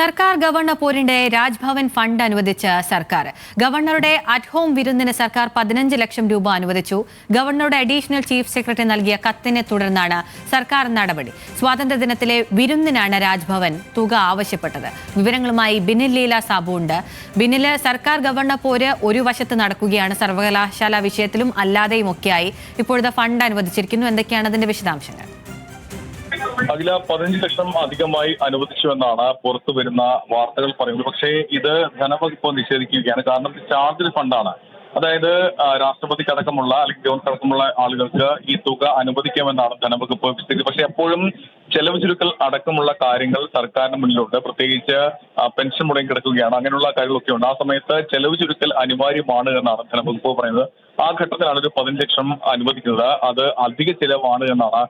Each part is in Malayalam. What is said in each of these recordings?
സർക്കാർ ഗവർണർ പോരിന്റെ രാജ്ഭവൻ ഫണ്ട് അനുവദിച്ച സർക്കാർ. ഗവർണറുടെ അറ്റ് ഹോം വിരുന്നിന് സർക്കാർ 15 ലക്ഷം രൂപ അനുവദിച്ചു. ഗവർണറുടെ അഡീഷണൽ ചീഫ് സെക്രട്ടറി നൽകിയ കത്തിനെ തുടർന്നാണ് സർക്കാർ നടപടി. സ്വാതന്ത്ര്യദിനത്തിലെ വിരുന്നിനാണ് രാജ്ഭവൻ തുക ആവശ്യപ്പെട്ടത്. വിവരങ്ങളുമായി ബിനിൽ ലീല സാബു ഉണ്ട്. ബിനിൽ, സർക്കാർ ഗവർണർ പോര് ഒരു വശത്ത് നടക്കുകയാണ്, സർവകലാശാല വിഷയത്തിലും അല്ലാതെയും ഒക്കെയായി ഇപ്പോഴത്തെ ഫണ്ട് അനുവദിച്ചിരിക്കുന്നു. എന്തൊക്കെയാണ് അതിന്റെ വിശദാംശങ്ങൾ? അതിൽ 15 ലക്ഷം അധികമായി അനുവദിച്ചുവെന്നാണ് പുറത്തു വരുന്ന വാർത്തകൾ പറയുന്നത്. പക്ഷേ ഇത് ധനവകുപ്പ് നിഷേധിക്കുകയാണ്. കാരണം ചാർജ് ഫണ്ടാണ്. അതായത് രാഷ്ട്രപതിക്കടക്കമുള്ള അല്ലെങ്കിൽ ഗവർണർക്കടക്കമുള്ള ആളുകൾക്ക് ഈ തുക അനുവദിക്കാമെന്നാണ് ധനവകുപ്പ് വിശദീകരിച്ചത്. പക്ഷേ എപ്പോഴും ചെലവ് ചുരുക്കൽ അടക്കമുള്ള കാര്യങ്ങൾ സർക്കാരിന് മുന്നിലുണ്ട്. പ്രത്യേകിച്ച് പെൻഷൻ മുടങ്ങി കിടക്കുകയാണ്, അങ്ങനെയുള്ള കാര്യങ്ങളൊക്കെ ഉണ്ട്. ആ സമയത്ത് ചെലവ് ചുരുക്കൽ അനിവാര്യമാണ് എന്നാണ് ധനവകുപ്പ് പറയുന്നത്. ആ ഘട്ടത്തിലാണ് ഒരു 15 ലക്ഷം അനുവദിക്കുന്നത്. അത് അധിക ചിലവാണ് എന്നാണ്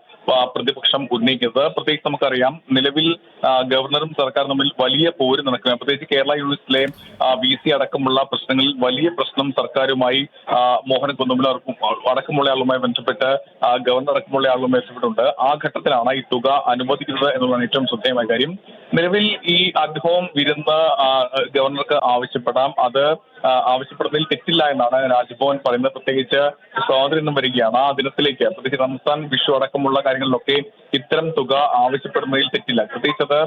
പ്രതിപക്ഷം ഉന്നയിക്കുന്നത്. പ്രത്യേകിച്ച് നമുക്കറിയാം, നിലവിൽ ഗവർണറും സർക്കാരും തമ്മിൽ വലിയ പോര് നടക്കുകയാണ്. പ്രത്യേകിച്ച് കേരള യൂണിവേഴ്സിറ്റിയിലെ VC അടക്കമുള്ള പ്രശ്നങ്ങളിൽ വലിയ പ്രശ്നം സർക്കാരുമായി മോഹൻ കുന്നുമ്മൽ അടക്കമുള്ള ആളുമായി ബന്ധപ്പെട്ട് ഗവർണർ അടക്കമുള്ള ആളുമായി ബന്ധപ്പെട്ടുണ്ട്. ആ ഘട്ടത്തിലാണ് ഈ തുക അനുവദിക്കുന്നത് എന്നുള്ളതാണ് ഏറ്റവും ശ്രദ്ധേയമായ കാര്യം. നിലവിൽ ഈ അറ്റ് ഹോം വിരുന്ന് ഗവർണർക്ക് ആവശ്യപ്പെടാം. അത് ആവശ്യപ്പെടുന്നതിൽ തെറ്റില്ല എന്നാണ് രാജ്ഭവൻ പറയുന്നത്. പ്രത്യേകിച്ച് സ്വാതന്ത്ര്യം വരികയാണ്. ആ ദിനത്തിലേക്ക് പ്രത്യേകിച്ച് റംസാൻ, വിഷു അടക്കമുള്ള കാര്യങ്ങളിലൊക്കെ ഇത്തരം തുക ആവശ്യപ്പെടുന്നതിൽ തെറ്റില്ല. പ്രത്യേകിച്ച് അത്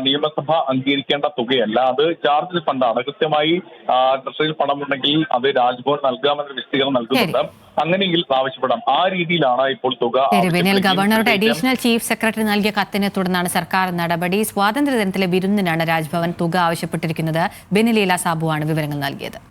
നിയമസഭ അംഗീകരിക്കേണ്ട തുകയല്ല, അത് ചാർജ് ഫണ്ടാണ്. കൃത്യമായി ട്രഷറിയിൽ പണമുണ്ടെങ്കിൽ അത് രാജ്ഭവൻ നൽകാമെന്ന വിശദീകരണം നൽകുന്നുണ്ട്. അങ്ങനെയെങ്കിൽ ആവശ്യപ്പെടാം. ആ രീതിയിലാണ് ഇപ്പോൾ തുക. ഗവർണറുടെ അഡീഷണൽ ചീഫ് സെക്രട്ടറി നൽകിയ കത്തിനെ തുടർന്നാണ് സർക്കാർ നടപടി. സ്വാതന്ത്ര്യദിനത്തിലെ വിരുന്നിനാണ് രാജ്ഭവൻ തുക ആവശ്യപ്പെട്ടിരിക്കുന്നത്. ബിനിൽ ലീല സാബു ആണ് വിവരങ്ങൾ നൽകിയത്.